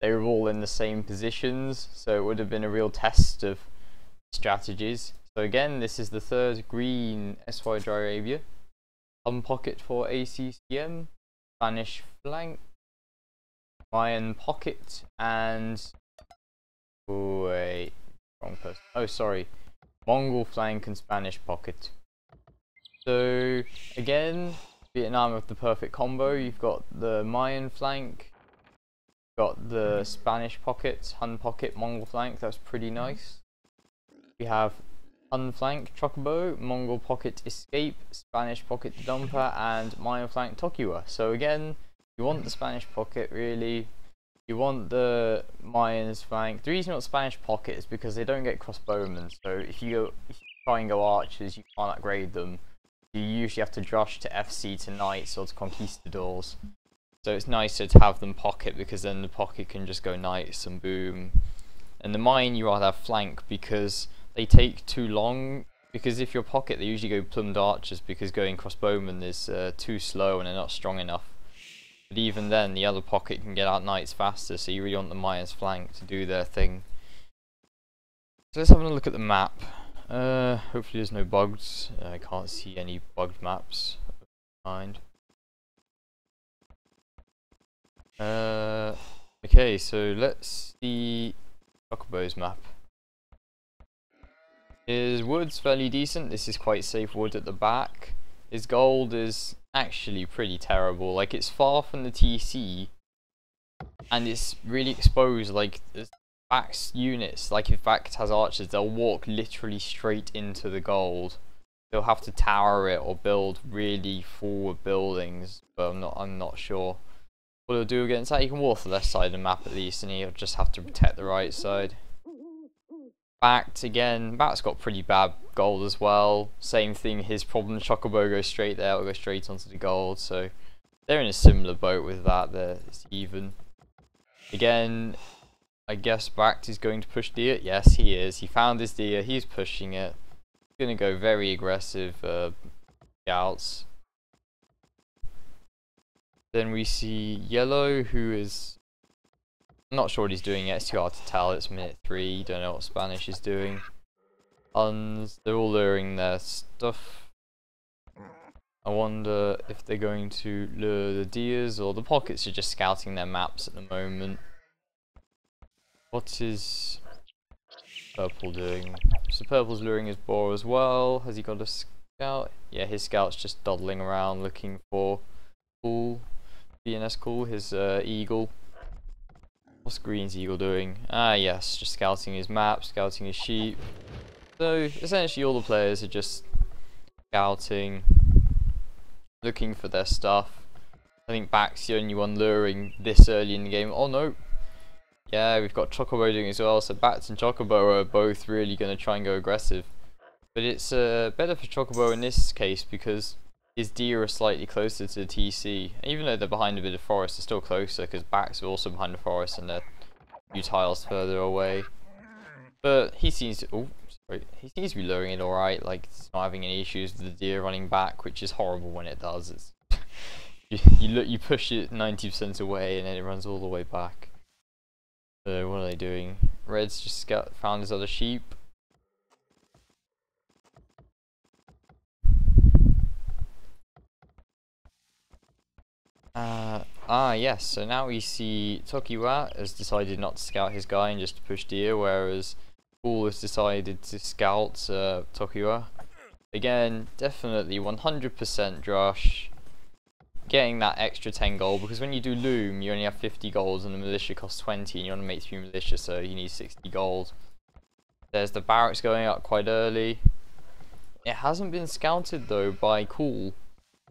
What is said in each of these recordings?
they were all in the same positions, so it would have been a real test of strategies. So again, this is the third green SY Dry Arabia. Pocket for ACCM, Spanish flank, Mayan pocket, and wait, wrong person. Oh, sorry, Mongol flank and Spanish pocket. So again, Vietnam have the perfect combo. You've got the Mayan flank, got the Spanish pocket, Hun pocket, Mongol flank. That's pretty nice. We have Hun flank Chocobo, Mongol pocket escape, Spanish pocket dumper, and Mayan flank Tokiwa. So again, you want the Spanish pocket really. You want the Mayans flank. The reason you want Spanish pocket is because they don't get crossbowmen. So if you try and go archers, you can't upgrade them. You usually have to drush to FC to knights or to conquistadors. So it's nicer to have them pocket, because then the pocket can just go knights and boom. And the Mayan you rather have flank because they take too long. Because if you're pocket, they usually go plumbed archers because going crossbowmen is too slow and they're not strong enough. But even then, the other pocket can get out knights faster, so you really want the Mayans flank to do their thing. So let's have a look at the map. Hopefully there's no bugs. I can't see any bugged maps of the kind. Okay, so let's see Chocobo's map. His wood's fairly decent. This is quite safe wood at the back. His gold is actually pretty terrible. Like, it's far from the TC, and it's really exposed. Like, Back's units, like if Back has archers, they'll walk literally straight into the gold. They'll have to tower it or build really forward buildings, but I'm not sure what he'll do against that. He can walk the left side of the map at least, and he'll just have to protect the right side. Backed again, Back's got pretty bad gold as well. Same thing, his problem, Chocobo goes straight there, will go straight onto the gold, so they're in a similar boat with that. It's even. Again, I guess Backed is going to push deer. Yes, he is. He found his deer, he's pushing it. He's going to go very aggressive scouts. Then we see Yellow, who is, I'm not sure what he's doing yet. It's too hard to tell. It's minute 3. You don't know what Spanish is doing. Huns, they're all luring their stuff. I wonder if they're going to lure the deers, or the pockets are just scouting their maps at the moment. What is Purple doing? So Purple's luring his boar as well. Has he got a scout? Yeah, his scout's just dawdling around looking for Cool. BNS Cool, his eagle. What's Green's eagle doing? Ah yes, just scouting his map, scouting his sheep. So essentially all the players are just scouting, looking for their stuff. I think Back's the only one luring this early in the game. Oh no! Yeah, we've got Chocobo doing as well, so Backed and Chocobo are both really going to try and go aggressive. But it's better for Chocobo in this case because his deer are slightly closer to the TC. Even though they're behind a bit of forest, they're still closer because Back's are also behind the forest and they're a few tiles further away. But he seems to, he seems to be luring it alright, like he's not having any issues with the deer running back, which is horrible when it does. It's you push it 90% away and then it runs all the way back. So what are they doing? Red's just found his other sheep. Yes, so now we see Tokiwa has decided not to scout his guy and just to push deer, whereas Cool has decided to scout Tokiwa. Again, definitely 100% drush. Getting that extra 10 gold, because when you do loom you only have 50 gold and the militia costs 20 and you want to make 3 militia, so you need 60 gold. There's the barracks going up quite early. It hasn't been scouted though by Cool,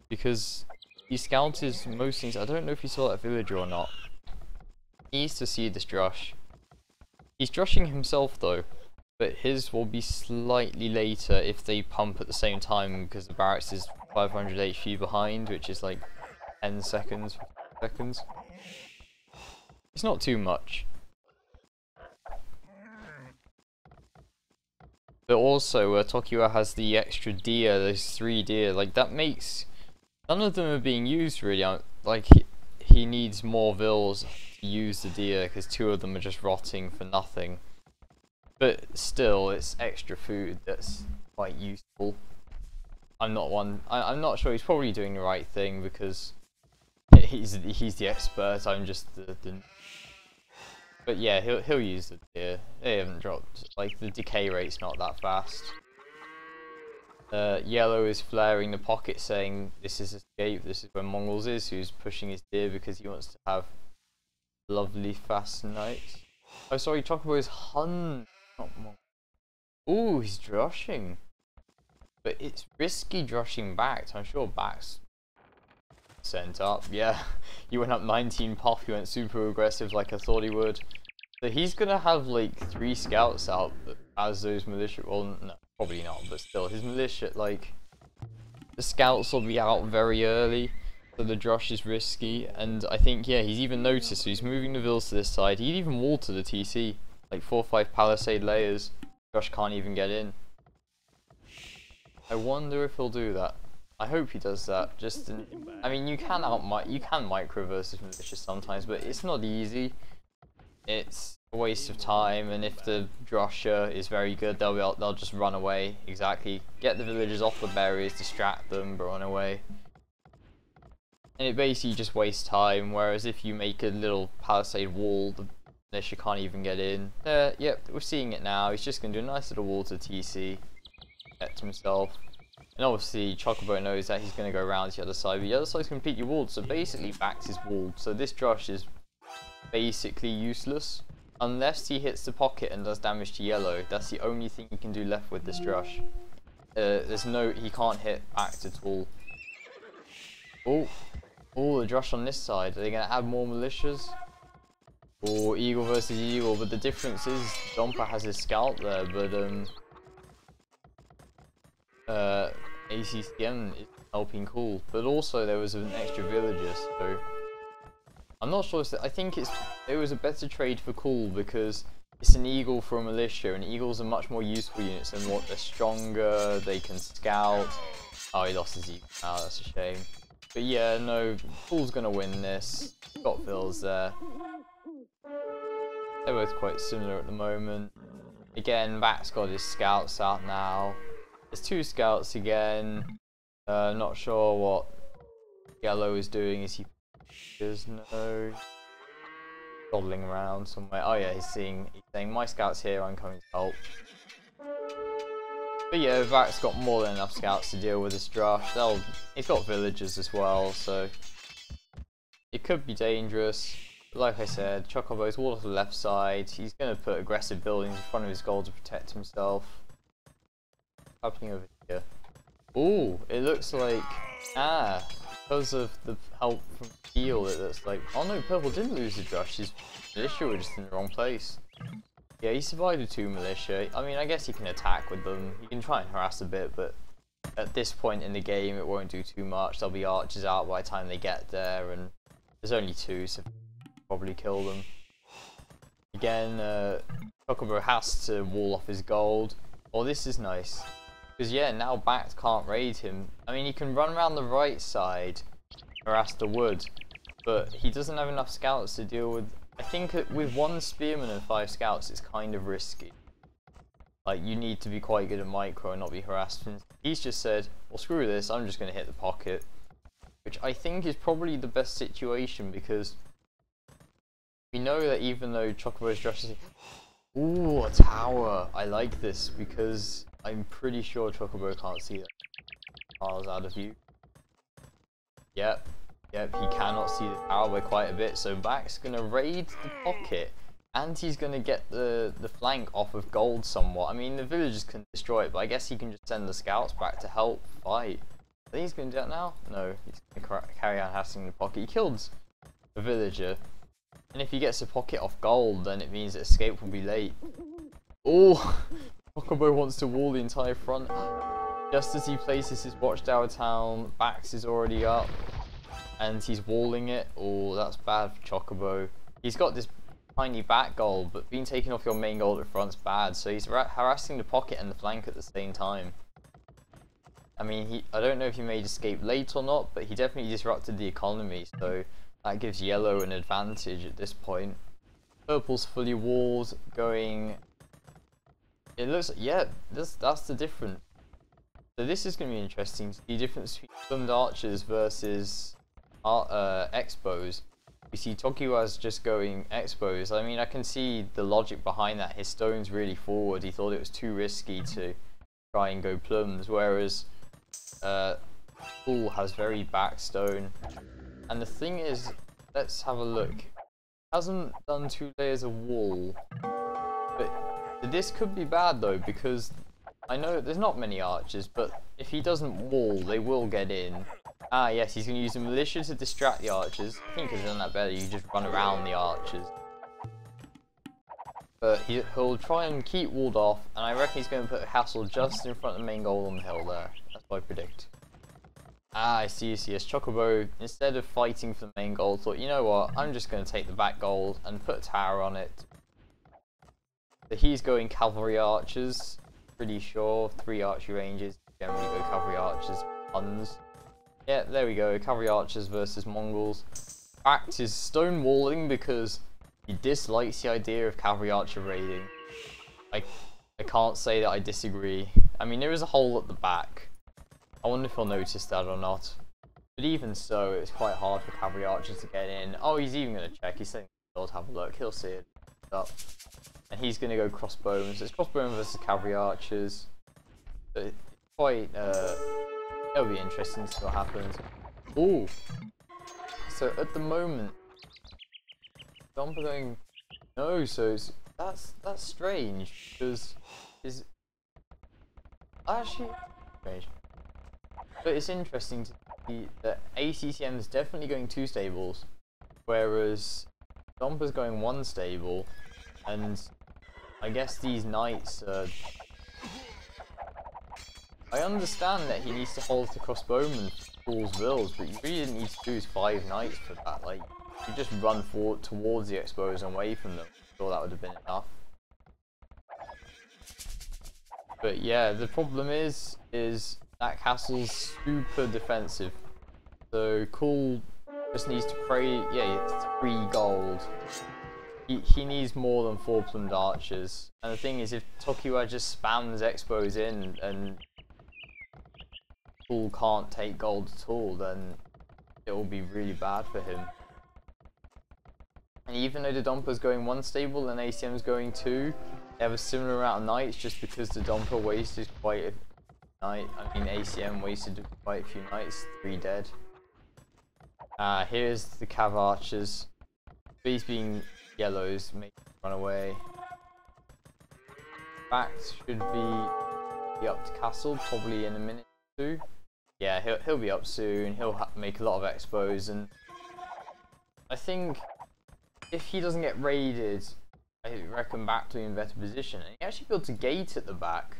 because he scouted most things. I don't know if he saw that villager or not. He needs to see this drush. He's drushing himself though, but his will be slightly later if they pump at the same time, because the barracks is 500 HP behind, which is like 10 seconds, 15 seconds. It's not too much. But also, Tokiwa has the extra deer, those 3 deer, like that makes, none of them are being used really. Like he needs more vills. use the deer because 2 of them are just rotting for nothing. But still, it's extra food that's quite useful. I'm not sure he's probably doing the right thing because he's the expert. I'm just the But yeah, he'll use the deer. They haven't dropped, like, the decay rate's not that fast. Yellow is flaring the pocket saying this is escape, this is where Mongols is, who's pushing his deer because he wants to have a lovely fast night. Oh sorry, Chocobo is Hun, not Mongol. Ooh, he's drushing. But it's risky drushing back. I'm sure back's sent up. Yeah, he went up 19 pop, he went super aggressive like I thought he would. So he's gonna have like 3 scouts out as those militia, well no, probably not, but still, his militia, like, the scouts will be out very early, so the drush is risky, and I think, yeah, he's even noticed, so he's moving the vills to this side. He'd even wall to the TC, like 4 or 5 palisade layers. Drush can't even get in. I wonder if he'll do that. I hope he does that. Just, I mean, you can micro versus militia sometimes, but it's not easy. It's a waste of time, and if the drusher is very good, they'll just run away. Exactly. Get the villagers off the barriers, distract them, run away. And it basically just wastes time, whereas if you make a little palisade wall, the militia can't even get in. Yep, we're seeing it now. He's just going to do a nice little wall to TC. Protect himself. And obviously, Chocobo knows that he's going to go around to the other side, but the other side's completely walled, so basically Bax is walled. So this drush is basically useless. Unless he hits the pocket and does damage to yellow, that's the only thing you can do left with this drush. He can't hit Bax at all. Oh, the drush on this side. Are they going to add more militias? Or Eagle versus Eagle, but the difference is Dompa has his scout there, but ACCM is helping cool. But also there was an extra villager, so I'm not sure. I think it was a better trade for cool because it's an eagle for a militia, and eagles are much more useful units and what they're stronger, they can scout. Oh, he lost his eagle now, that's a shame. But yeah, no, cool's gonna win this. Got Phil's there. They're both quite similar at the moment. Again, Max got his scouts out now. There's 2 scouts again. Not sure what Yellow is doing. Is he? There's no dawdling around somewhere. Oh yeah, he's saying my scout's here. I'm coming to help. But yeah, Vax got more than enough scouts to deal with this drush. He's got villagers as well, so it could be dangerous. But like I said, Chocobo's wall off the left side. He's going to put aggressive buildings in front of his goal to protect himself. What's happening over here? Ooh, it looks like because of the help from Steel, it looks like. Oh no, Purple didn't lose the drush. His militia were just in the wrong place. Yeah, he survived with 2 militia. I mean, I guess he can attack with them. He can try and harass a bit, but at this point in the game, it won't do too much. There'll be archers out by the time they get there, and there's only 2, so probably kill them. Again, Chocobo has to wall off his gold. Oh, this is nice. Because yeah, now Bact can't raid him. I mean, he can run around the right side, harass the wood, but he doesn't have enough scouts to deal with. I think with 1 spearman and 5 scouts, it's kind of risky. Like, you need to be quite good at micro and not be harassed. And he's just said, well, screw this, I'm just going to hit the pocket. Which I think is probably the best situation, because we know that even though Chocobo's drush is... Ooh, a tower! I like this, because I'm pretty sure Chocobo can't see that. Tiles out of view. Yep, he cannot see the tower by quite a bit, so Back's gonna raid the pocket, and he's gonna get the flank off of gold somewhat. I mean, the villagers can destroy it, but I guess he can just send the scouts back to help fight. I think he's gonna do that now? No, he's gonna carry on harassing the pocket. He killed the villager, and if he gets the pocket off gold, then it means that escape will be late. Oh, Chocobo wants to wall the entire front. Just as he places his watchtower town, Bax is already up. And he's walling it. Oh, that's bad for Chocobo. He's got this tiny back goal, but being taken off your main goal at the front's bad. So he's harassing the pocket and the flank at the same time. I mean, I don't know if he made escape late or not, but he definitely disrupted the economy. So That gives yellow an advantage at this point. Purple's fully walled, going... It looks like, yeah, that's the difference. So this is going to be interesting to see the difference between plumbed archers versus expos. We see Tokiwa's just going expos. I mean, I can see the logic behind that. His stone's really forward. He thought it was too risky to try and go plums, whereas Pool has very back stone. And the thing is, let's have a look. Hasn't done 2 layers of wall, but this could be bad though, because I know there's not many archers, but if he doesn't wall, they will get in. Ah yes, he's going to use the militia to distract the archers. I think he could have done that better. You just run around the archers. But he'll try and keep walled off, and I reckon he's going to put a castle just in front of the main goal on the hill there. That's what I predict. Ah, I see. Yes, Chocobo, instead of fighting for the main goal, thought, you know what, I'm just going to take the back goal and put a tower on it. So he's going cavalry archers, pretty sure. 3 archery ranges, generally go cavalry archers, puns. Yeah, there we go, cavalry archers versus Mongols. Fact is stonewalling because he dislikes the idea of cavalry archer raiding. I can't say that I disagree. I mean, there is a hole at the back. I wonder if he'll notice that or not. But even so, it's quite hard for cavalry archers to get in. Oh, he's even going to check. He's saying he'll have a look. He'll see it up. And he's going to go crossbows. It's crossbow versus cavalry archers. But it's quite... it'll be interesting to see what happens. Ooh! So at the moment... Dumper going... No, so that's strange. Because... Actually... Strange. But it's interesting to see that ACCM is definitely going 2 stables, whereas Domper's going 1 stable, and I guess these knights I understand that he needs to hold the crossbowmen for Fool's Wills, but you really didn't need to choose 5 knights for that. Like, you just run forward towards the expos and away from them. I'm sure that would have been enough. But yeah, the problem is that castle's super defensive. So Cool just needs to pray. Yeah, it's 3 gold. He needs more than 4 plumed archers. And the thing is, if Tokiwa just spams expos in and Cool can't take gold at all, then it will be really bad for him. And even though the Domper's going 1 stable and ACM's going 2, they have a similar amount of knights just because the Domper wasted quite a knight. I mean, ACM wasted quite a few knights, 3 dead. Here's the Cav archers. These being yellows, make them run away. Facts should be up to castle, probably in a minute or 2. Yeah, he'll be up soon. He'll make a lot of expos, and I think if he doesn't get raided, I reckon back to in better position. And he actually built a gate at the back.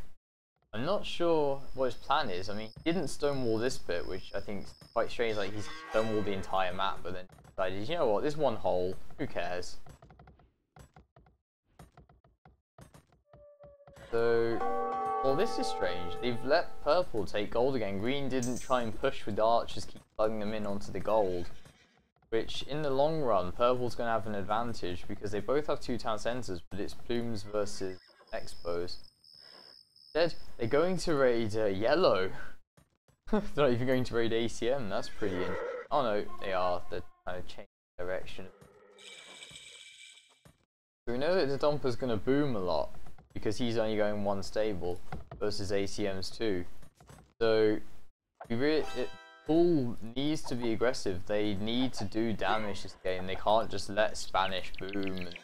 I'm not sure what his plan is. I mean, he didn't stonewall this bit, which I think is quite strange. Like, he's stonewalled the entire map, but then decided, you know what, there's 1 hole. Who cares? So, well, this is strange. They've let purple take gold again. Green didn't try and push with the archers, keep plugging them in onto the gold. Which, in the long run, purple's going to have an advantage because they both have 2 town centres, but it's plumes versus expos. Instead, they're going to raid yellow. They're not even going to raid ACM. That's pretty interesting. Oh no, they are. They're kind of changing direction. So we know that the Domper's going to boom a lot because he's only going 1 stable versus ACM's 2. So Pool needs to be aggressive. They need to do damage this game. They can't just let Spanish boom and,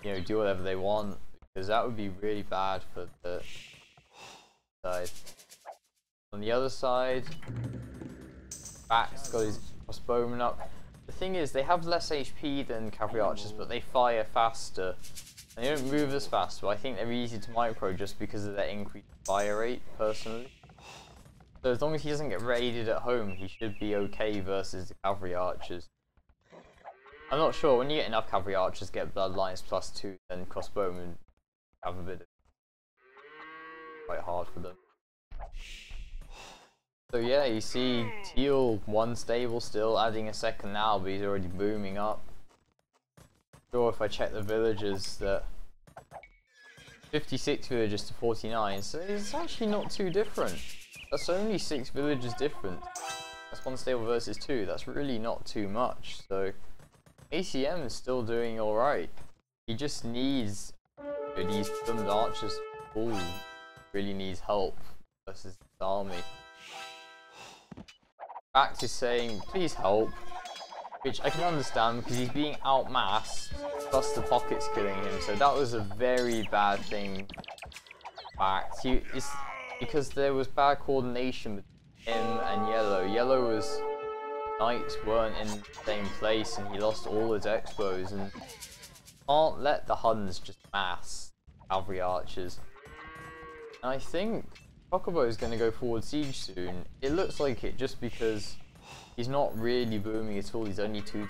you know, do whatever they want, because that would be really bad for the side. On the other side, Back's got his crossbowman up. The thing is, they have less HP than cavalry archers, but they fire faster. And they don't move as fast, but I think they're easy to micro just because of their increased fire rate, personally. So as long as he doesn't get raided at home, he should be okay versus the cavalry archers. I'm not sure, when you get enough cavalry archers get bloodlines +2, then crossbowmen have a bit of... quite hard for them. So yeah, you see Teal one stable still, adding a second now, but he's already booming up. Sure, if I check the villagers, that 56 villagers to 49, so it's actually not too different. That's only 6 villagers different. That's one stable versus 2, that's really not too much. So ACM is still doing alright. He just needs these plumed archers. Ooh, really needs help versus this army. Back to saying, please help, which I can understand because he's being outmassed, plus the pocket's killing him, so that was a very bad thing. Fact, it's because there was bad coordination between him and Yellow. Yellow was, knights weren't in the same place and he lost all his expos, and can't let the Huns just mass cavalry archers. And I think Chocobo is going to go forward siege soon. It looks like it just because he's not really booming at all. He's only 2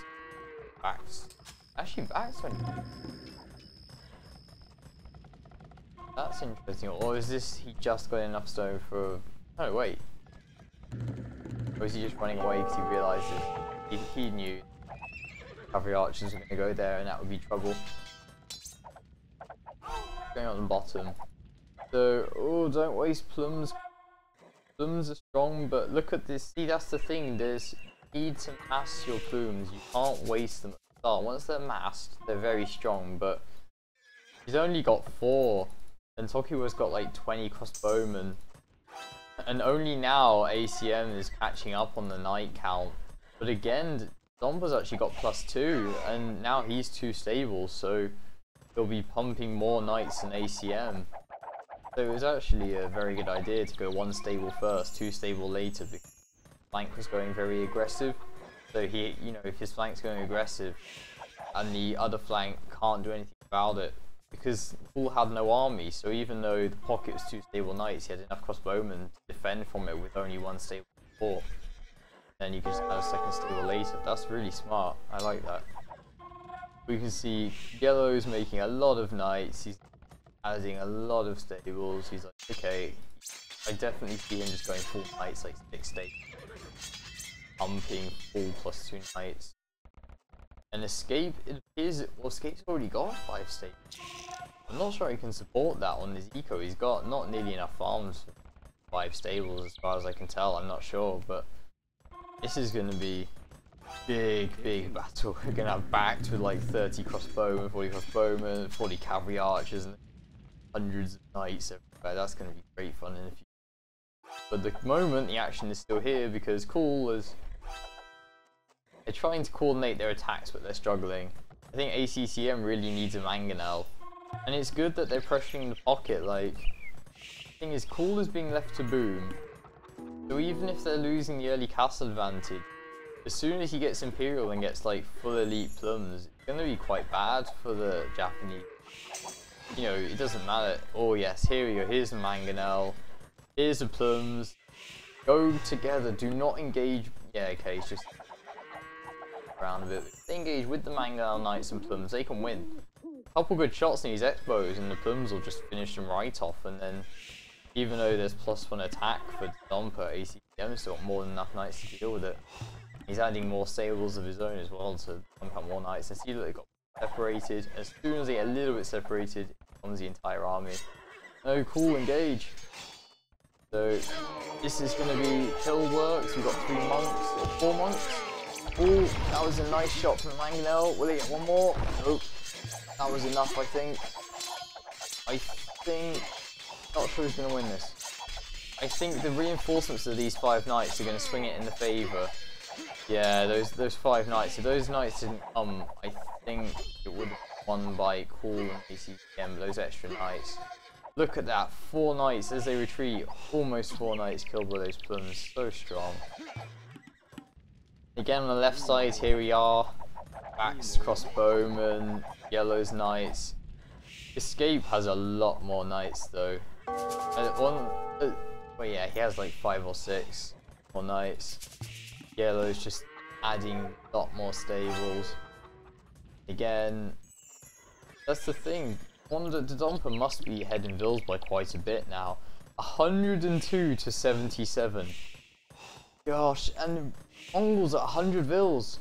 backs. Actually, backs went. That's interesting. Or is this he just got enough stone for? Oh wait. Or is he just running away because he realizes he knew cavalry archers were going to go there and that would be trouble. Going on the bottom. So, oh, don't waste plums. Plumes are strong, but look at this. See, that's the thing. There's need to mass your plumes. You can't waste them at the start. Once they're massed, they're very strong, but he's only got 4. And Tokiwa's got like 20 crossbowmen. And only now ACM is catching up on the knight count. But again, Domba's actually got +2, and now he's 2 stable, so he'll be pumping more knights than ACM. So it was actually a very good idea to go 1 stable first, 2 stable later, because flank was going very aggressive. So he, you know, if his flank's going aggressive and the other flank can't do anything about it, because Fool had no army, so even though the pocket was 2 stable knights, he had enough crossbowmen to defend from it with only 1 stable support. Then you can just have a 2nd stable later. That's really smart. I like that. We can see Yellow's making a lot of knights. He's adding a lot of stables. He's like, okay, I definitely see him just going full knights, like 6 stables, pumping full +2 knights. And Escape, it appears, well, Escape's already got 5 stables. I'm not sure he can support that on his eco. He's got not nearly enough farms for 5 stables as far as I can tell. I'm not sure, but this is going to be big battle. We're going to have backed with like 30 crossbowmen, 40 crossbowmen, 40 cavalry archers, and hundreds of knights everywhere. That's going to be great fun in the future. But at the moment, the action is still here because Cool is... They're trying to coordinate their attacks, but they're struggling. I think ACCM really needs a mangonel. And it's good that they're pressuring the pocket. Like, the thing is, Cool is being left to boom. So even if they're losing the early castle advantage, as soon as he gets Imperial and gets like full elite plums, it's going to be quite bad for the Japanese. You know, it doesn't matter. Oh yes, here we go. Here's the mangonel. Here's the plums. Go together. Do not engage. Yeah, okay, it's just around a bit. If they engage with the mangonel knights and plums, they can win. A couple good shots in these expos and the plums will just finish them right off, and then even though there's +1 attack for Domper, ACCM's still got more than enough knights to deal with it. He's adding more stables of his own as well to pump out more knights. And see that they got separated. As soon as they get a little bit separated, it becomes the entire army. Oh, Cool, engage. So this is going to be kill works. We've got 3 monks, or 4 monks. Oh, that was a nice shot from Mangonel. Will he get one more? Nope. That was enough, I think. Not sure who's going to win this. I think the reinforcements of these 5 knights are going to swing it in the favour. Yeah, those 5 knights. If those knights didn't come, I think it would have won by Cool and ACCM. Those extra knights. Look at that, 4 knights as they retreat. Almost 4 knights killed by those plums. So strong. Again on the left side, here we are. Backs, crossbowmen, Yellow's knights. Escape has a lot more knights though. Well yeah, he has like 5 or 6 more knights. Yellow's just adding a lot more stables. Again, that's the thing. The Domper must be ahead in Vills by quite a bit now. 102 to 77. Gosh, and Mongols at 100 vils.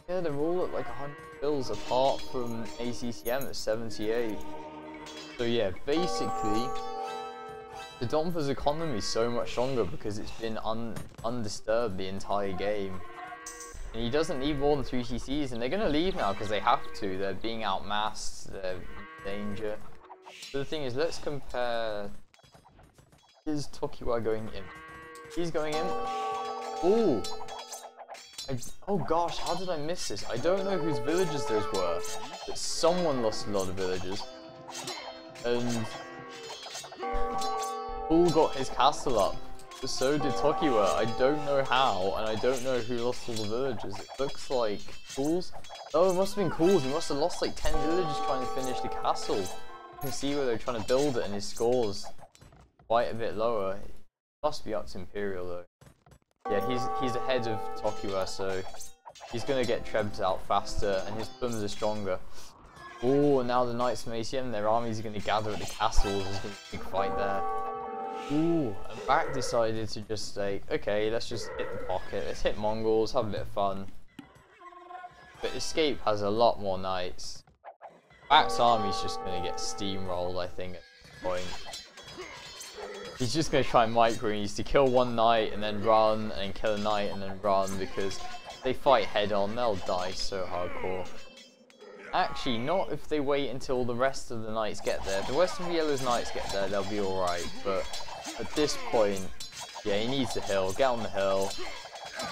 Yeah, they're all at like 100 vils apart from ACCM at 78. So yeah, basically, the Dompa's economy is so much stronger because it's been undisturbed the entire game. And he doesn't need more than 3 CCs, and they're going to leave now because they have to. They're being outmassed, they're in danger. So the thing is, let's compare. Is Tokiwa going in? He's going in. Ooh! Oh gosh, how did I miss this? I don't know whose villages those were, but someone lost a lot of villages. And Bull got his castle up, but so did Tokiwa. I don't know how, and I don't know who lost all the villages. It looks like Cool's. Oh, it must have been Cool's. He must have lost like 10 villages trying to finish the castle. You can see where they're trying to build it, and his score's quite a bit lower. It must be up to Imperial though. Yeah, he's ahead of Tokiwa, so he's gonna get Trebs out faster, and his plums are stronger. Oh, now the Knights from ACM, their armies are gonna gather at the castles. There's gonna be a big fight there. Ooh, and Back decided to just say, okay, let's just hit the pocket. Let's hit Mongols, have a bit of fun. But Escape has a lot more Knights. Back's army's just gonna get steamrolled, I think, at this point. He's just going to try and micro. He needs to kill one knight and then run, and kill a knight and then run, because if they fight head on, they'll die so hardcore. Actually, not if they wait until the rest of the knights get there. If the rest of the Yellow's knights get there, they'll be alright. But at this point, yeah, he needs the hill. Get on the hill.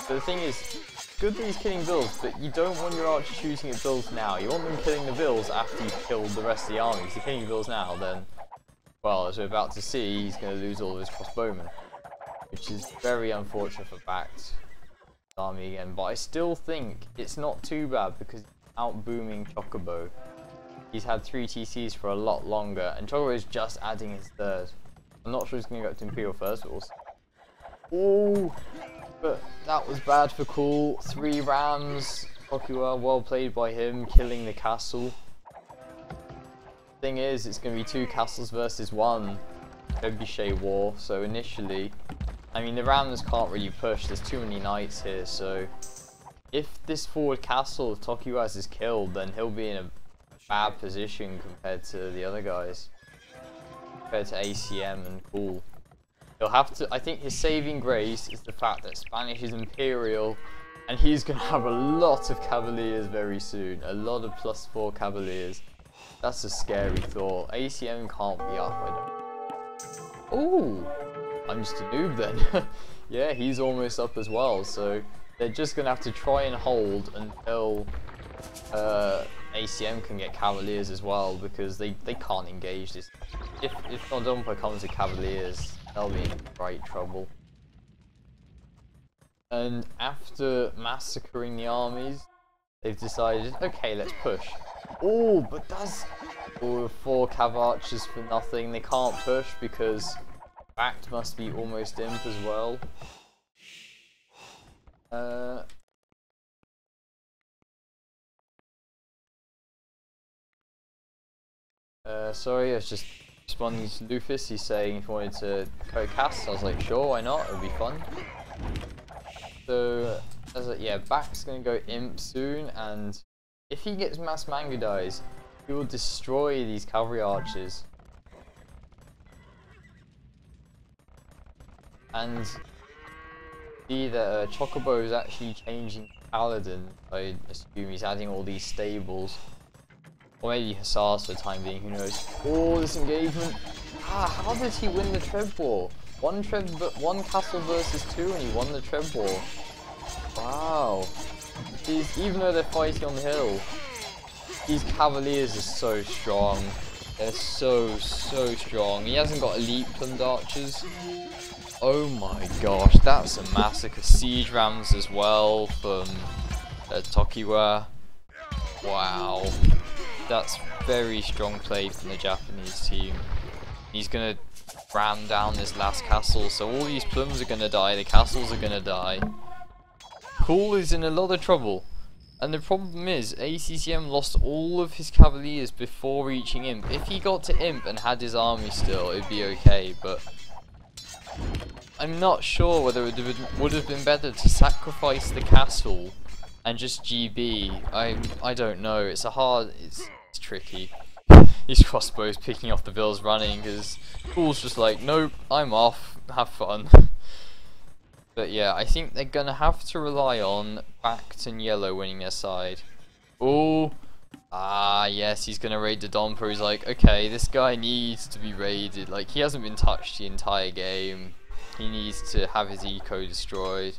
But the thing is, good that he's killing bills, but you don't want your archers shooting at bills now. You want them killing the bills after you've killed the rest of the army. If you're killing the bills now, then, well, as we're about to see, he's going to lose all of his crossbowmen, which is very unfortunate for Back's army again. But I still think it's not too bad because he's out booming Chocobo. He's had 3 TCs for a lot longer, and Chocobo is just adding his 3rd. I'm not sure he's going to go up to Imperial first, but we'll see. Oh, but that was bad for Cool. 3 rams. Tokiwa, well played by him, killing the castle. Thing is, it's going to be 2 castles versus 1 trebuchet war. So initially, I mean, the rams can't really push. There's too many knights here. So if this forward castle of Tokiwa's is killed, then he'll be in a bad position compared to the other guys, compared to ACM and Cool. He'll have to. I think his saving grace is the fact that Spanish is Imperial, and he's going to have a lot of Cavaliers very soon. A lot of +4 Cavaliers. That's a scary thought. ACM can't be up. Oh, I'm just a noob then. Yeah, he's almost up as well. So they're just going to have to try and hold until ACM can get Cavaliers as well, because they can't engage this. If Nodumpa comes to Cavaliers, they'll be in great trouble. And after massacring the armies, they've decided, okay, let's push. Oh, but that's 4 Cav archers for nothing. They can't push because Backed must be almost imp as well. Sorry, I was just responding to Lufus. He's saying if he wanted to co-cast. I was like, sure, why not? It'll be fun. So, yeah, Back's gonna go imp soon, and if he gets mass Mangudais, he will destroy these cavalry archers. And see that Chocobo is actually changing Paladin. I assume he's adding all these stables. Or maybe Hussars for the time being, who knows. Oh, this engagement. Ah, how did he win the Treb War? One castle versus 2 and he won the Treb War. Wow. Even though they're fighting on the hill, these Cavaliers are so strong. They're so strong. He hasn't got elite plumed archers. Oh my gosh, that's a massacre. Siege rams as well from Tokiwa. Wow. That's very strong play from the Japanese team. He's gonna ram down this last castle, so all these plums are gonna die, the castles are gonna die. Cool is in a lot of trouble. And the problem is, ACCM lost all of his Cavaliers before reaching Imp. If he got to Imp and had his army still, it'd be okay, but I'm not sure whether it would have been better to sacrifice the castle and just GB. I don't know. It's tricky. These crossbows picking off the vills running because Cool's just like, nope, I'm off. Have fun. But yeah, I think they're gonna have to rely on Backed and Yellow winning their side. Oh, yes, he's gonna raid the Domper. He's like, okay, this guy needs to be raided. Like, he hasn't been touched the entire game. He needs to have his eco destroyed.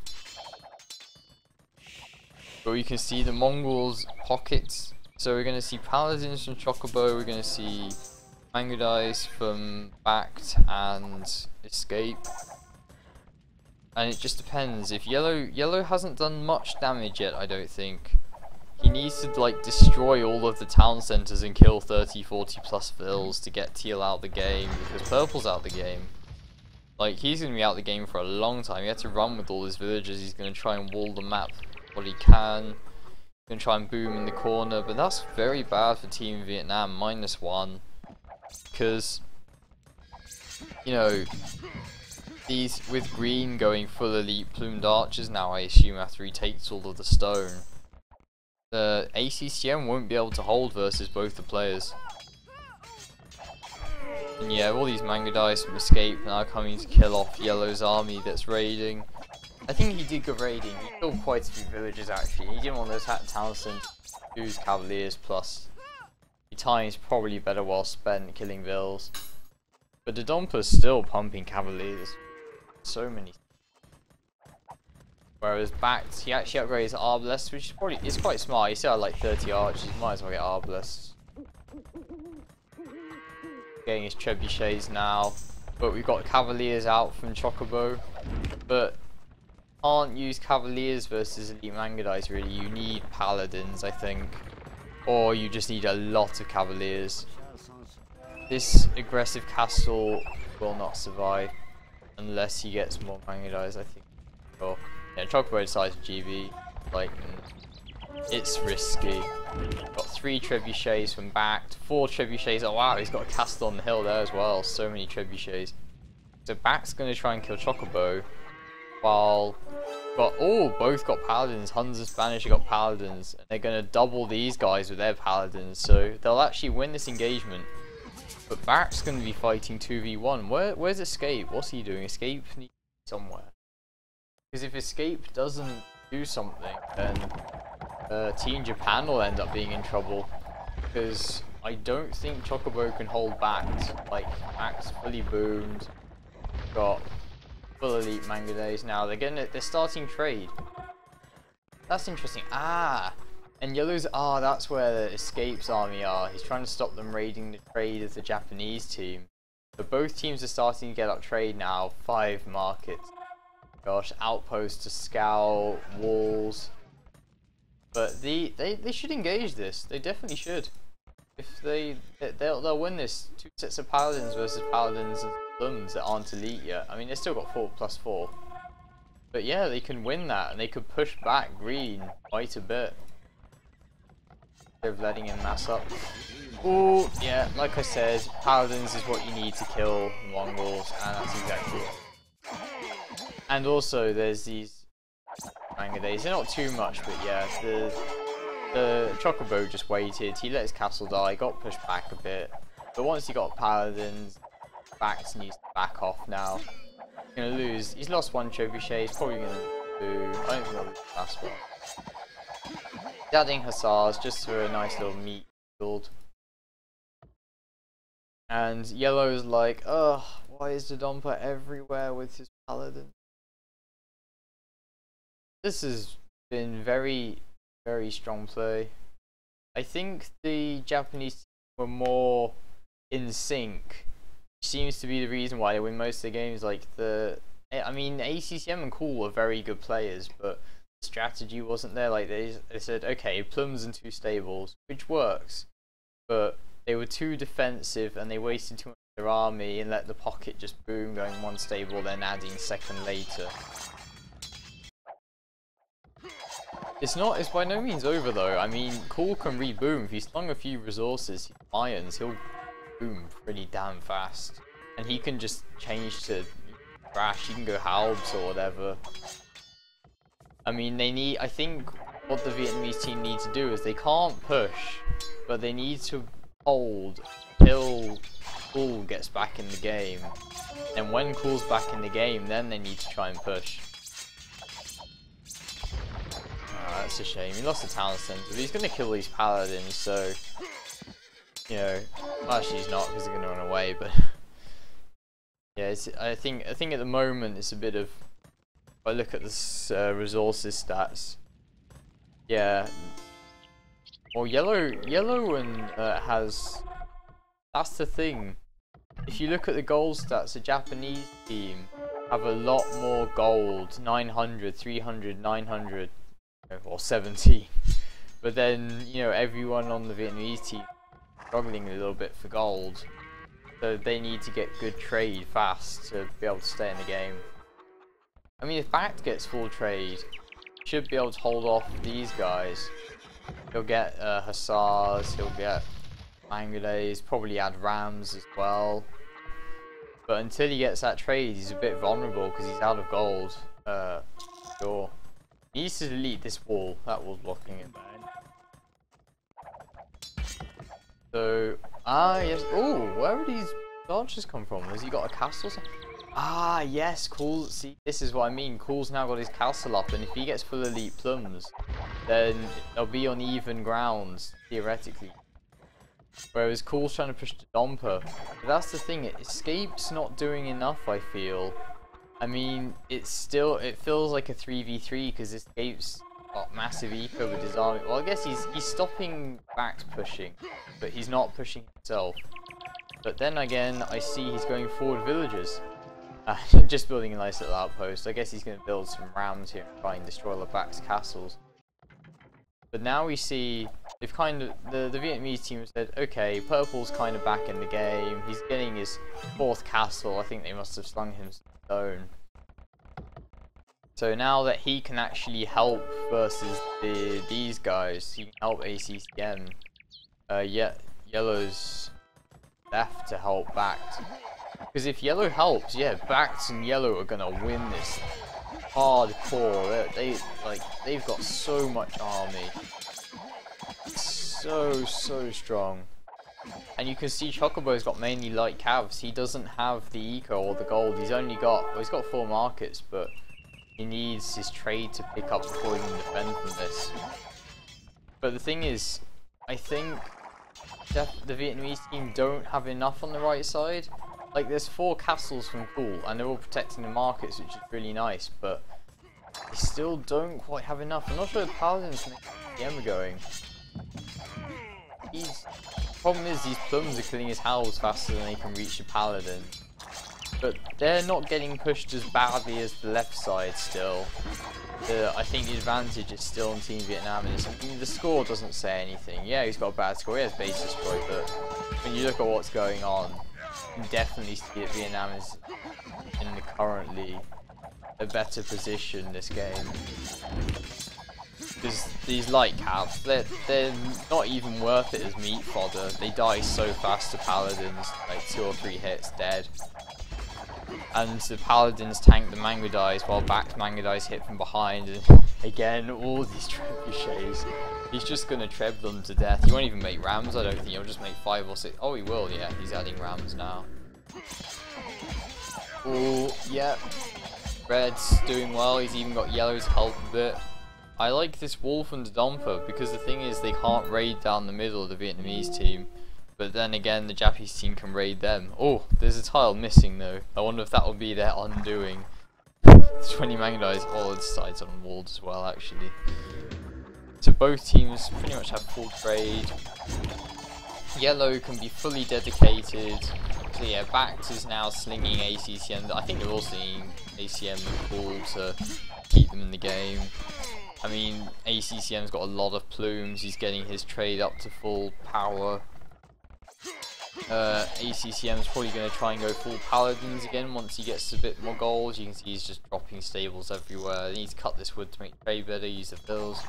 But we can see the Mongols' pockets. So we're gonna see Paladins from Chocobo. We're gonna see Mango Dice from Backed and Escape. And it just depends. If Yellow hasn't done much damage yet, I don't think. He needs to like destroy all of the town centers and kill 30, 40 plus vills to get Teal out the game, because Purple's out the game. Like, he's gonna be out the game for a long time. He had to run with all his villagers. He's gonna try and wall the map what he can. He's gonna try and boom in the corner, but that's very bad for Team Vietnam, -1. Because, you know, these, with green going full elite plumed archers now, I assume, after he takes all of the stone, the ACCM won't be able to hold versus both the players. And yeah, all these Mango Dice from Escape now coming to kill off Yellow's army that's raiding. I think he did good raiding. He killed quite a few villagers actually. He didn't want those Hat Townsend use Cavaliers, plus the time's probably better well spent killing vills. But the Domper's still pumping Cavaliers. So many. Whereas Backed, he actually upgrades Arbalest, which is quite smart. He still had like 30 archers, might as well get Arbalest. Getting his trebuchets now, but we've got Cavaliers out from Chocobo, but can't use Cavaliers versus Elite Mango Dice really. You need Paladins, I think, or you just need a lot of Cavaliers. This aggressive castle will not survive unless he gets more Mango Dice, I think. Or yeah, Chocobo decides GB, like, it's risky. Got 3 trebuchets from Backed, 4 trebuchets. Oh wow, he's got a castle on the hill there as well. So many trebuchets. So Backed's going to try and kill Chocobo, while both got Paladins. Huns and Spanish have got Paladins, and they're going to double these guys with their Paladins. So they'll actually win this engagement. But Backed's going to be fighting 2v1. Where's Escape? What's he doing? Escape needs to be somewhere. Because if Escape doesn't do something, then Team Japan will end up being in trouble, because I don't think Chocobo can hold Backed. Like, Backed's fully boomed, got full elite Mango Days now. They're starting trade. That's interesting. And Yellow's that's where the Escape's army are. He's trying to stop them raiding the trade of the Japanese team. But both teams are starting to get up trade now. 5 markets. Gosh, outposts to scout, walls. But they should engage this. They definitely should. If they'll win this. 2 sets of Paladins versus Paladins and Plums that aren't elite yet. I mean, they still got 4+4. But yeah, they can win that, and they could push back green quite a bit. They're letting him mass up. Oh yeah, like I said, Paladins is what you need to kill the Mongols, and that's exactly it. And also, there's these Mango Days. They're not too much, but yeah, the Chocobo just waited. He let his castle die, got pushed back a bit. But once he got Paladins, Backed needs to back off now. He's gonna lose. He's lost 1 trebuchet. He's probably gonna do. I don't think he'll lose the last one. He's adding Hussars just for a nice little meat build. And Yellow's like, ugh, why is the Domper everywhere with his Paladin? This has been very, very strong play. I think the Japanese team were more in sync, which seems to be the reason why they win most of the games. Like I mean, ACCM and Cool were very good players, but the strategy wasn't there. Like they said, okay, Plums and 2 stables, which works, but they were too defensive and they wasted too much of their army and let the pocket just boom, going 1 stable, then adding 2nd later. It's by no means over though. I mean, Cool can reboom. If he's slung a few resources, irons, he'll boom pretty damn fast. And he can just change to Crash, you can go Halbs or whatever. I mean, I think what the Vietnamese team need to do is they can't push, but they need to hold till Cool gets back in the game. And when Cool's back in the game, then they need to try and push. That's a shame. He lost the talent center, but he's gonna kill these paladins, so you know. Well, actually, he's not because they're gonna run away. But yeah, I think at the moment it's a bit of. If I look at this resources stats, yeah. Well, yellow and has. That's the thing. If you look at the gold stats, the Japanese team have a lot more gold, 900, 300, 900. Or 17, but then you know everyone on the Vietnamese team is struggling a little bit for gold, so they need to get good trade fast to be able to stay in the game. I mean, if Bact gets full trade, he should be able to hold off these guys. He'll get Hussars, he'll get Mangalays, probably add Rams as well. But until he gets that trade, he's a bit vulnerable because he's out of gold. Sure. He needs to delete this wall. That wall's blocking it. So, yes. Oh, where would these archers come from? Has he got a castle? Ah, yes, Cool. See, this is what I mean. Cool's now got his castle up, and if he gets full elite plums, then they'll be on even grounds, theoretically. Whereas Cool's trying to push the Domper. But that's the thing, Escape's not doing enough, I feel. I mean, it feels like a 3v3 because Escape's got massive eco with his army. Well, I guess he's stopping back pushing, but he's not pushing himself. But then again, I see he's going forward villagers. Just building a nice little outpost. I guess he's going to build some rams here and try and destroy Lebac's castles. But now we see they've kind of the Vietnamese team said, okay, Purple's kind of back in the game. He's getting his 4th castle. I think they must have slung him some stone. So now that he can actually help versus these guys, he can help ACCM. Yellow's left to help Bact. Because if Yellow helps, yeah, Bact and Yellow are gonna win this hardcore. They've got so much army, so strong. And you can see Chocobo's got mainly light calves. He doesn't have the eco or the gold. He's got 4 markets, but he needs his trade to pick up before he can defend from this. But the thing is, I think that the Vietnamese team don't have enough on the right side. Like, there's 4 castles from Cool, and they're all protecting the markets, which is really nice, but they still don't quite have enough. I'm not sure the Paladins make the game going. The problem is these plums are killing his howls faster than they can reach the Paladin. But they're not getting pushed as badly as the left side still. I think the advantage is still on Team Vietnam. I mean, the score doesn't say anything. Yeah, he's got a bad score, he has base destroy, but when you look at what's going on, you can definitely see that Vietnam is in currently a better position this game. Because these light calves, they're not even worth it as meat fodder. They die so fast to paladins, like 2 or 3 hits, dead. And the paladins tank the Mangudais while Bact's Mangudais hit from behind. And again, all these trebuchets. He's just gonna treb them to death. He won't even make rams, I don't think. He'll just make 5 or 6. Oh, he will, yeah. He's adding rams now. Oh, yeah. Red's doing well. He's even got yellow's help a bit. I like this wall from the Domper because the thing is they can't raid down the middle of the Vietnamese team. But then again, the Japanese team can raid them. Oh, there's a tile missing though. I wonder if that will be their undoing. 20 Mangudais, all the sides on walls as well, actually. So both teams pretty much have full trade. Yellow can be fully dedicated. So yeah, Bact is now slinging ACCM. I think they're all slinging ACM Cool to keep them in the game. I mean, ACCM's got a lot of plumes. He's getting his trade up to full power. ACCM's probably going to try and go full paladins again once he gets a bit more gold. You can see he's just dropping stables everywhere. He needs to cut this wood to make trade better, use the fills.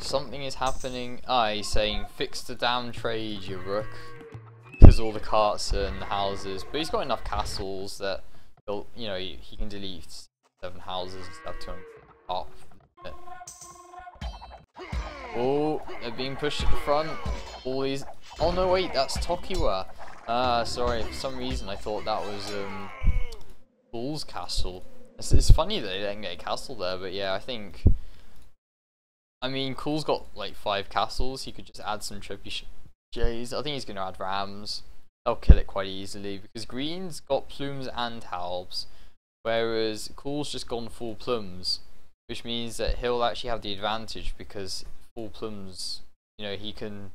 Something is happening. Ah, he's saying, fix the damn trade, you rook. Because close all the carts and houses, but he's got enough castles that he'll, you know, he can delete 7 houses and stuff to him. Oh, they're being pushed at the front. All these. Oh no, wait, that's Tokiwa. Sorry, for some reason I thought that was Bull's castle. It's funny that they didn't get a castle there, but yeah, I think. I mean, Cool's got like 5 castles. He could just add some trebuchets. I think he's going to add rams. They'll kill it quite easily because Green's got plumes and halbs, whereas Cool's just gone full plums, which means that he'll actually have the advantage because full plums, you know, he can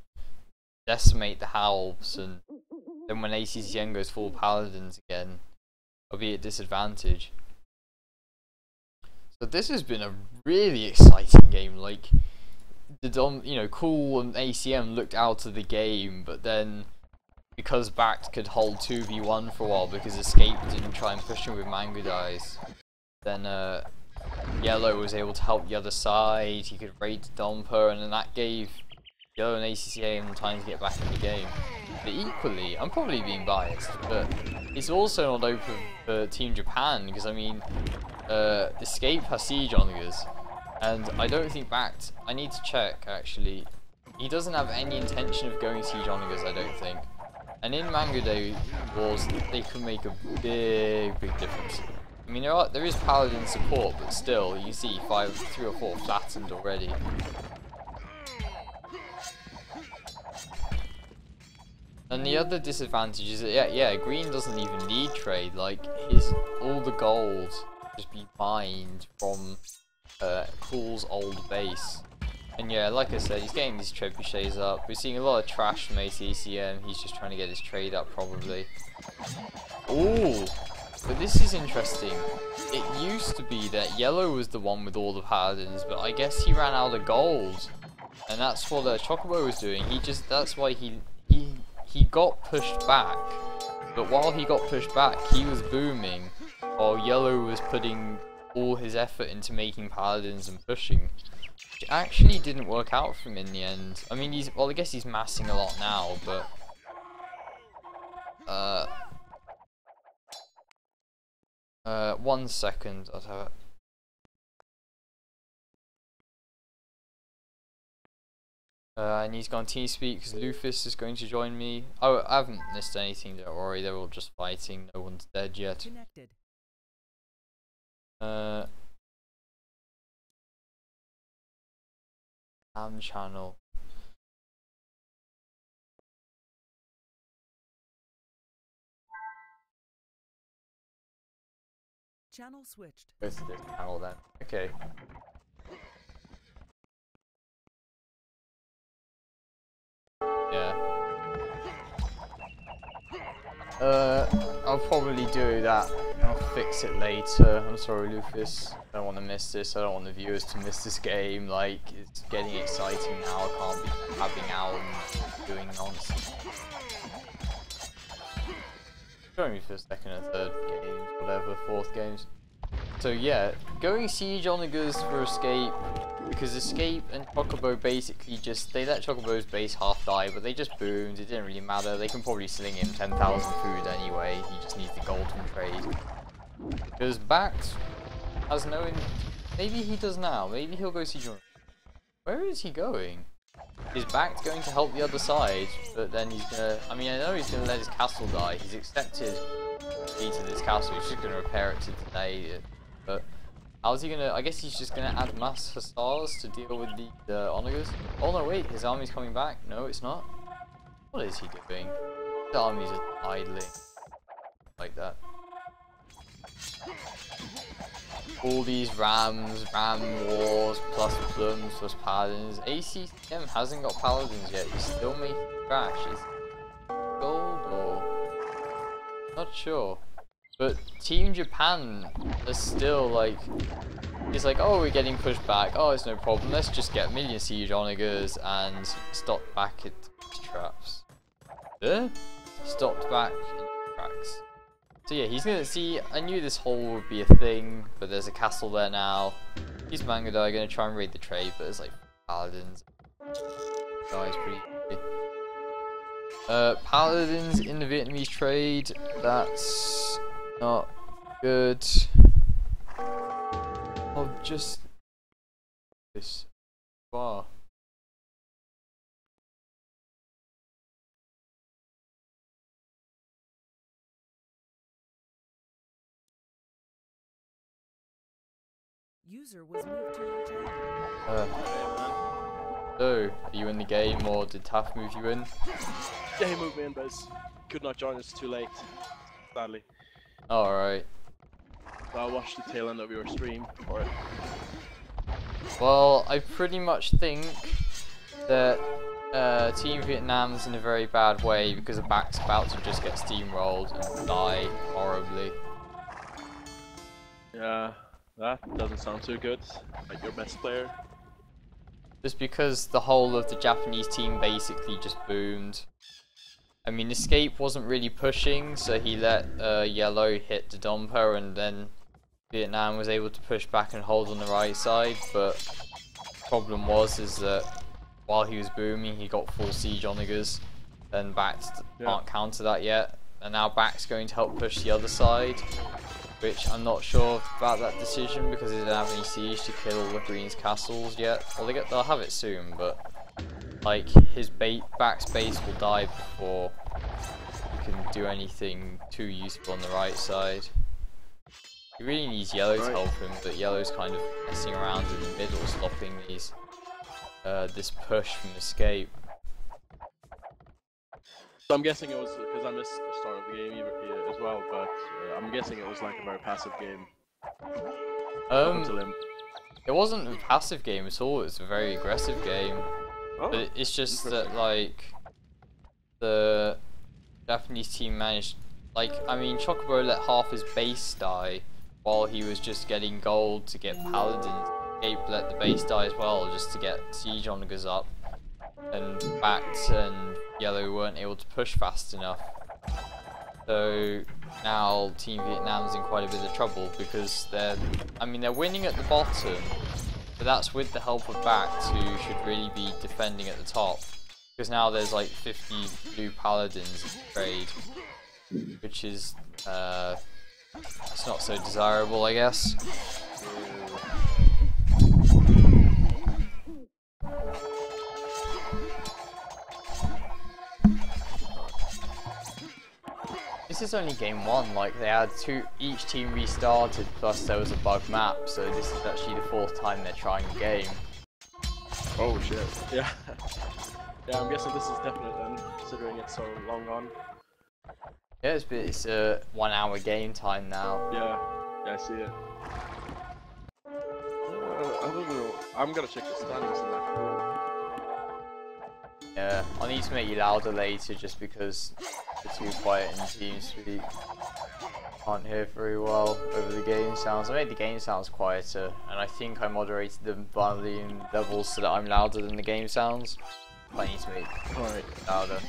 decimate the halbs, and then when ACCN goes full paladins again, I'll be at disadvantage. So this has been a really exciting game. Like, you know, Cool and ACM looked out of the game, but then because Backed could hold 2v1 for a while because Escape didn't try and push him with Mango Dice, then Yellow was able to help the other side. He could raid the Domper, and then that gave Yellow and ACCM time to get back in the game. But equally, I'm probably being biased, but it's also not open for Team Japan because, I mean, Escape has Siege Onagers, and I don't think Backed, I need to check actually, he doesn't have any intention of going Siege Onagers, I don't think. And in Mango Day Wars, they could make a big difference. I mean, there is Paladin support, but still, you see 3 or 4 flattened already. And the other disadvantage is that, yeah, Green doesn't even need trade. Like, all the gold just be mined from Cool's old base. And yeah, like I said, he's getting these trebuchets up. We're seeing a lot of trash from ACCM. He's just trying to get his trade up, probably. Ooh, but this is interesting. It used to be that Yellow was the one with all the paladins, but I guess he ran out of gold, and that's what Chocobo was doing. That's why he got pushed back. But while he got pushed back, he was booming, while Yellow was putting all his effort into making paladins and pushing. Which actually didn't work out for him in the end. I mean, I guess he's massing a lot now, but 1 second, I'll have it. And he's gone TeamSpeak because Lufus is going to join me. Oh, I haven't missed anything, don't worry, they're all just fighting, no one's dead yet. Channel. Channel switched. Go to this channel then. Okay. Yeah. I'll probably do that. I'll fix it later. I'm sorry, Lufus. I don't want to miss this. I don't want the viewers to miss this game. Like, it's getting exciting now. I can't be having out and doing nonsense. Join me for second and third games, whatever, 4th games. So yeah, going Siege Onagers for Escape, because Escape and Chocobo basically they let Chocobo's base half die, but they just boomed, it didn't really matter. They can probably sling him 10,000 food anyway, he just needs the gold from trade. Because Backed has maybe he does now, maybe he'll go Siege Onagers. Where is he going? Is Backed going to help the other side, but then he's gonna, I mean, I know he's gonna let his castle die, he's accepted to this castle, he's just gonna repair it to today, but how's he gonna, I guess he's just gonna add mass hussars to deal with the Onagers. Oh no, wait, his army's coming back? No, it's not. What is he doing? His army's just idling, like that. All these ram wars, plus plums, plus paladins. ACCM hasn't got paladins yet, he's still making trash. Is gold or... not sure. But Team Japan is still like... it's like, oh, we're getting pushed back, oh, it's no problem, let's just get a million Siege Onagers and stop back at traps. Stopped back in tracks. So yeah, he's gonna see, I knew this hole would be a thing, but there's a castle there now. These Mango Dai are gonna try and raid the trade, but there's like paladins. Guys, pretty easy. Paladins in the Vietnamese trade, that's not good. I'll just this far. User was moved to your channel. So, are you in the game or did Taff move you in? Yeah, he moved me in, but could not join us too late, sadly. Alright. So I watched the tail end of your stream for it. Well, I pretty much think that Team Vietnam's in a very bad way because the back's about to just get steamrolled and die horribly. Yeah, that doesn't sound too good. Like your best player. Just because the whole of the Japanese team basically just boomed. I mean, Escape wasn't really pushing, so he let Yellow hit the dumper, and then Vietnam was able to push back and hold on the right side. But the problem is that while he was booming, he got full siege onagers, and Bax can't counter that yet. And now Bax going to help push the other side, which I'm not sure about that decision because he didn't have any siege to kill all the Green's castles yet. Well, they'll have it soon, but like his Bax base will die before he can do anything too useful on the right side. He really needs Yellow to help him, but Yellow's kind of messing around in the middle, stopping these this push from Escape. So I'm guessing it was because I missed the start of the game as well, but I'm guessing it was like a very passive game. It wasn't a passive game at all. It was a very aggressive game. Oh, but it's just that like the Japanese team managed, like I mean, Chocobo let half his base die while he was just getting gold to get paladins. Escape let the base die as well just to get siege onagers up, and Bax and Yellow weren't able to push fast enough. So now Team Vietnam's in quite a bit of trouble because they're winning at the bottom, but that's with the help of Bax, who should really be defending at the top. Because now there's like 50 blue paladins in trade, which is it's not so desirable, I guess. This is only game one, like they had each team restarted, plus there was a bug map, so this is actually the 4th time they're trying the game. Oh shit. Yeah. Yeah, I'm guessing this is definite then, considering it's so long on. Yeah, it's a 1 hour game time now. Yeah, I see it. I don't know. I'm gonna check the standings in that. Yeah, I'll need to make you louder later just because you're too quiet in TeamSpeak. Can't hear very well over the game sounds. I made the game sounds quieter, and I think I moderated the volume levels so that I'm louder than the game sounds. I need to make louder.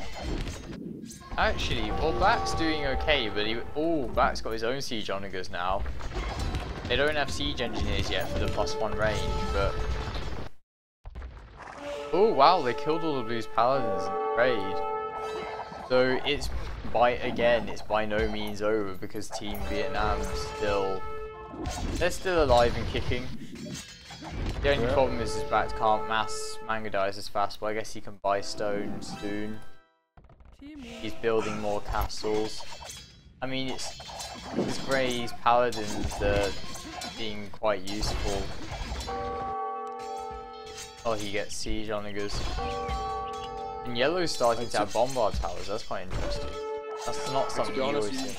Actually, well, Bax doing okay, but Bax got his own siege onagers now. They don't have siege engineers yet for the +1 range, but oh wow, they killed all the Blues Paladins in the raid. So it's by no means over because Team Vietnam's they're still alive and kicking. The only problem is Bax can't mass Mangadize as fast, but I guess he can buy stone soon. He's building more castles. I mean, his Grey's Paladins are being quite useful. Oh, he gets siege onagers. And Yellow's starting to have bombard towers. That's quite interesting. That's not something you always see.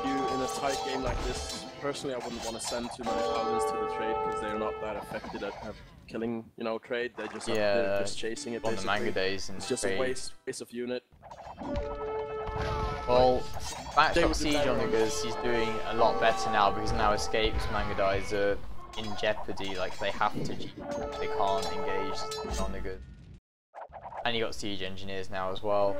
In a tight game like this, personally, I wouldn't want to send too many paladins to the trade because they're not that affected at killing, trade. They're just chasing it. On the manga days and it's just a waste of unit. Well, Bax got siege onagers. He's doing a lot better now because now Escape's manga days are in jeopardy. Like they have to, they can't engage the onagers. And you got siege engineers now as well.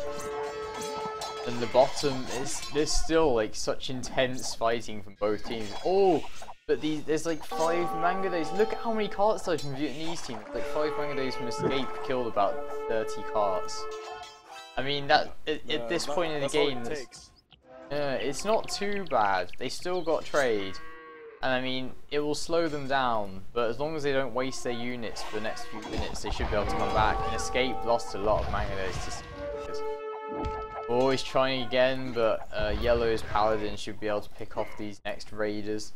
And the bottom there's still like such intense fighting from both teams. Oh, but there's like 5 manga days. Look at how many carts died from Vietnamese team. Like 5 manga days from Escape killed about 30 carts. I mean, that at this point in the game, it's not too bad. They still got trade, and I mean, it will slow them down. But as long as they don't waste their units for the next few minutes, they should be able to come back. And Escape lost a lot of manganese to always trying again, but Yellow's Paladin should be able to pick off these next raiders.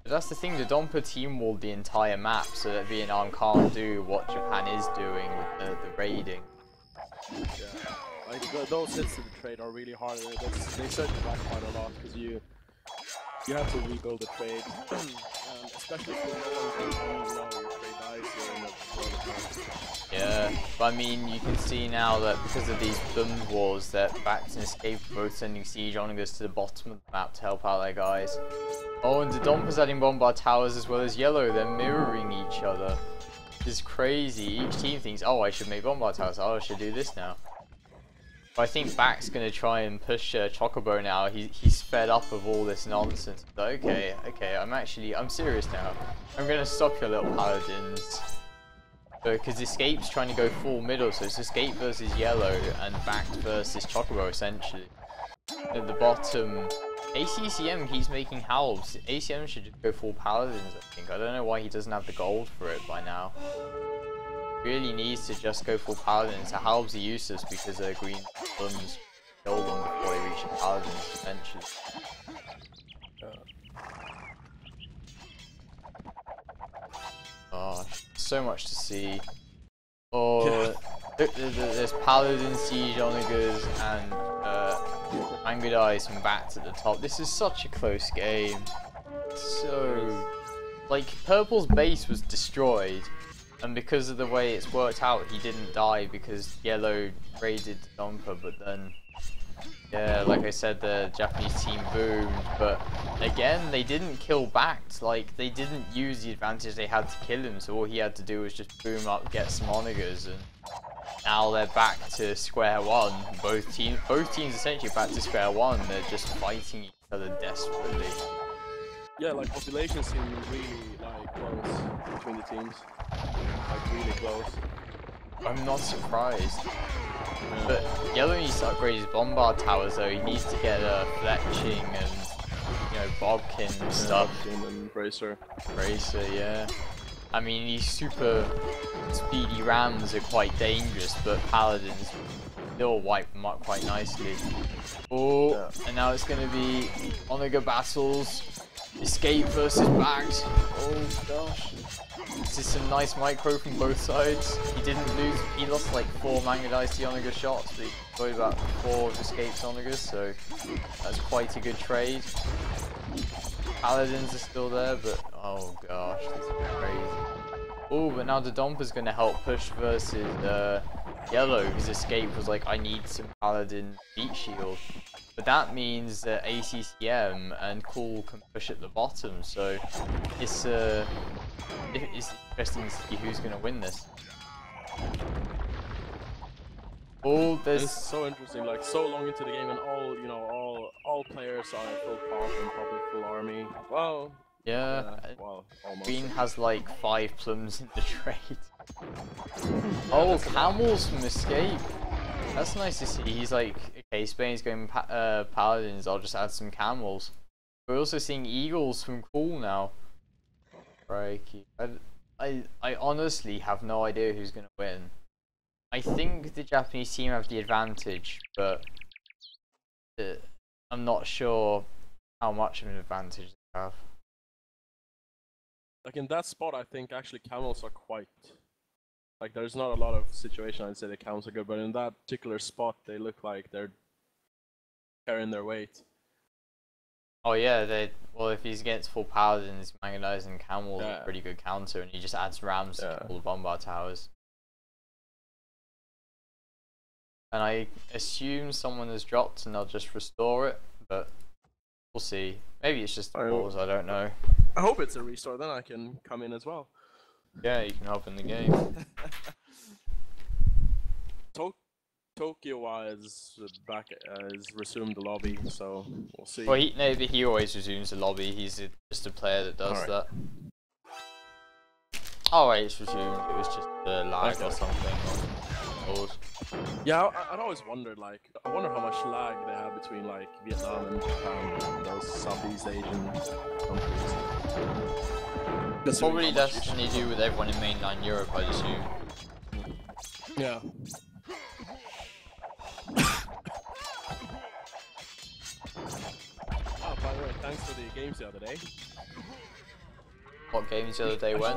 But that's the thing, the Dompa team walled the entire map so that Vietnam can't do what Japan is doing with the raiding. Yeah, like those hits to the trade are really hard. They set you back quite a lot because you have to rebuild the trade, and especially if you know your trade dies, you're in a world of. Yeah, but I mean, you can see now that because of these plunge wars, that Bax and Escape are both sending siege onagers to the bottom of the map to help out their guys. Oh, and the Dompa's adding bombard towers as well as Yellow. They're mirroring each other. It's crazy. Each team thinks, oh, I should make bombard towers. Oh, I should do this now. But I think Back's going to try and push Chocobo now. He's fed up of all this nonsense. But okay, I'm serious now. I'm going to stop your little paladins. Because Escape's trying to go full middle, so it's Escape versus Yellow and Back versus Chocobo essentially. At the bottom, ACCM keeps making halves. ACM should just go full paladins, I think. I don't know why he doesn't have the gold for it by now. Really needs to just go full paladins. The halves are useless because their green guns kill them before they reach the paladins eventually. Oh, so much to see. Oh, there's Paladin, Siege Onagers, and Angry Eyes from Bats at the top. This is such a close game. So, like, Purple's base was destroyed, and because of the way it's worked out, he didn't die because Yellow raided Dompa, but then, yeah, like I said, the Japanese team boomed, but again, they didn't kill Bact. Like, they didn't use the advantage they had to kill him, so all he had to do was just boom up, get some onagers, and now they're back to square one. Both teams essentially back to square one. They're just fighting each other desperately. Yeah, like population seem really like close between the teams. Like really close. I'm not surprised. But Yellow needs to upgrade his bombard towers though. He needs to get fletching and, you know, Bobkin and stuff. And Bracer. Bracer, yeah. I mean, these super speedy rams are quite dangerous, but Paladins still wipe them up quite nicely. Oh, yeah. And now it's going to be Onager battles. Escape versus Bags. Oh gosh. This is some nice micro from both sides. He didn't lose, he lost like 4 Mangadized to Onager shots, but he got about 4 of Escape's Onagers, so that's quite a good trade. Paladins are still there, but oh gosh, this is crazy. Oh, but now the Dompa's going to help push versus Yellow, because Escape was like, I need some Paladin beat shield. But that means that ACCM and Cool can push at the bottom, so it's interesting to see who's going to win this. Oh, there's... It's so interesting, like so long into the game and all, you know, all players are at full comp and probably full army. Well, yeah, well, almost. Green has like 5 plums in the trade. Oh, camels from Escape. That's nice to see. He's like, okay, Spain's going Paladins, I'll just add some camels. We're also seeing eagles from Cool now. Crikey. I honestly have no idea who's going to win. I think the Japanese team have the advantage, but I'm not sure how much of an advantage they have. Like in that spot, I think actually camels are quite... Like there's not a lot of situation I'd say the camels are good, but in that particular spot, they look like they're carrying their weight. Oh yeah, well if he's against full paladins, manganese and camels are a pretty good counter, and he just adds rams to all the bombard towers. And I assume someone has dropped and they'll just restore it, but we'll see. Maybe it's just the pause, I don't know. I hope it's a restore, then I can come in as well. Yeah, you can hop in the game. Tokyo is back, has resumed the lobby, so we'll see. Well, he always resumes the lobby. He's just a player that does that. Oh wait, it's resumed. It was just a lag or something. Mongols. Yeah, I'd always wondered, like, I wonder how much lag they have between, like, Vietnam and Japan and those Southeast Asian countries. Probably that's something to do with everyone in mainland Europe, I'd assume. Yeah. Oh, by the way, thanks for the games the other day. What games the other day when?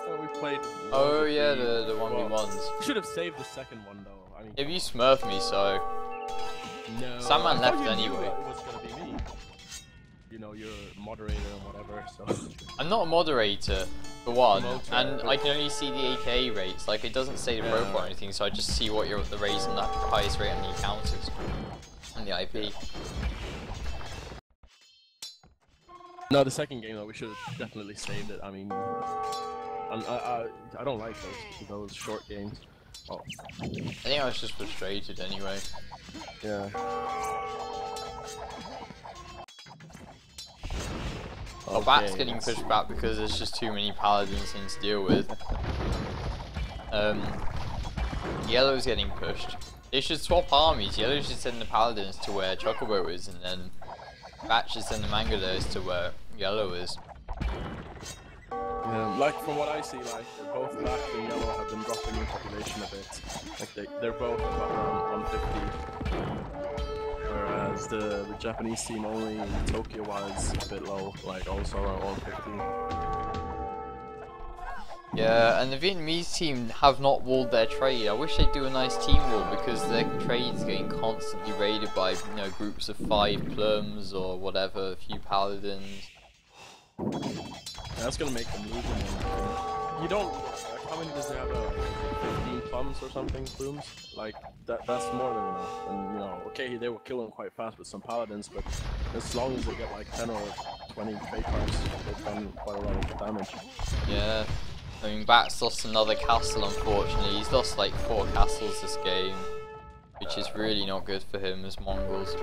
So we played. Oh yeah, the 1v1s. Should have saved the second one though. I mean, If you smurfed me, so no. Sandman I left thought you anyway. knew it was gonna be me. You know, you're a moderator and whatever. So. I'm not a moderator for one, Promoter, and but- I can only see the AKA rates. Like it doesn't say the profile or anything, so I just see what the raise on that highest rate on the account is and the IP. No, the second game though, we should have definitely saved it. I mean, I don't like those short games. Oh. I think I was just frustrated anyway. Yeah. Well, Bat's getting pushed back because there's just too many paladins things to deal with. Yellow's getting pushed. They should swap armies. Yellow should send the paladins to where Chocobo is, and then Bat should send the Mangalos to where Yellow is. Yeah, like from what I see, like both Black and Yellow have been dropping in population a bit. Like they're both about around 150. Whereas the Japanese team only in Tokyo was a bit low, like also around 150. Yeah, and the Vietnamese team have not walled their trade. I wish they'd do a nice team wall because their trade's getting constantly raided by, you know, groups of 5 plums or whatever, a few paladins. Yeah, that's gonna make them lose them. You don't. Like, how many does they have? 15 plums or something? Plumes? Like that's more than enough. And you know, okay, they were killing quite fast with some paladins, but as long as they get like 10 or 20 trade cards, they've done quite a lot of damage. Yeah. I mean, Bat's lost another castle, unfortunately. He's lost like 4 castles this game, which is really not good for him as Mongols.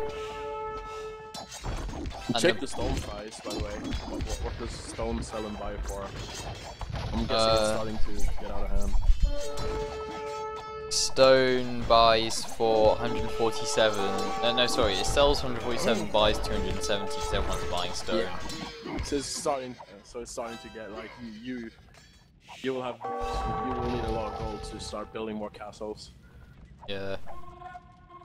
Check the stone price, by the way. What does stone sell and buy for? I'm guessing it's starting to get out of hand. Stone buys for 147. No, sorry, it sells 147, buys 270 because everyone's buying stone. Yeah. So it's starting. So it's starting to get like you will need a lot of gold to start building more castles. Yeah.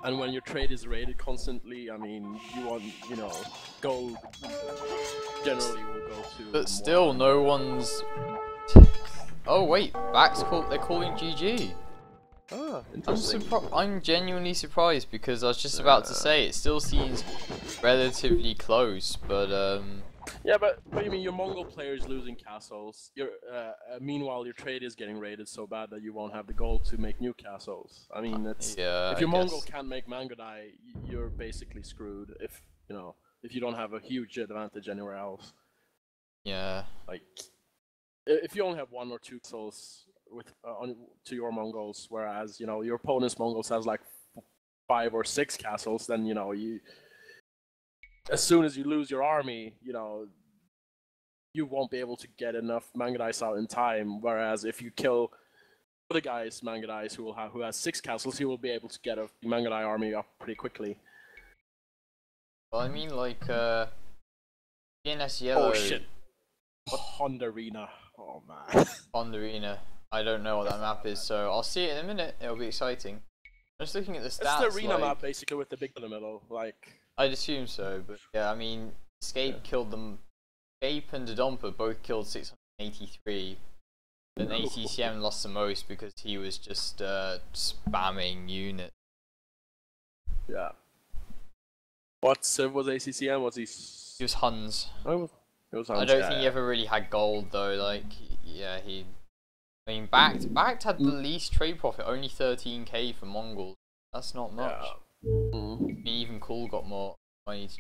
And when your trade is raided constantly, I mean, you want, you know, gold generally will go to. But still, no one's. Oh wait, they're calling GG. Ah, interesting. I'm genuinely surprised because I was just about to say it still seems relatively close, but Yeah, but you mean your Mongol players losing castles? Meanwhile, your trade is getting raided so bad that you won't have the gold to make new castles. I mean, it's yeah. if your Mongol can't make Mangodai, you're basically screwed. If you don't have a huge advantage anywhere else. Yeah. Like, if you only have 1 or 2 castles to your Mongols, whereas your opponent's Mongols has like 5 or 6 castles, then as soon as you lose your army, you won't be able to get enough Mangadais out in time. Whereas if you kill the guy's Mangadais who has 6 castles, he will be able to get a Mangadai army up pretty quickly. Well, I mean, like, DNS Yellow. Oh shit! Hondarina. Oh man. Hondarina. I don't know what that map is, so I'll see it in a minute. It'll be exciting. I'm just looking at the stats. It's the arena map, basically, with the big in the middle. Like. I'd assume so, but yeah, I mean, Escape killed them. Escape and Dodonpa both killed 683. Then ACCM lost the most because he was just spamming unit. Yeah. What was ACCM? Was he? He was Huns. Oh, it was Huns. I don't think he ever really had gold though. Like, yeah, I mean, Backed had the least trade profit, only 13k for Mongols. That's not much. Yeah. I mean, even Cool got more money to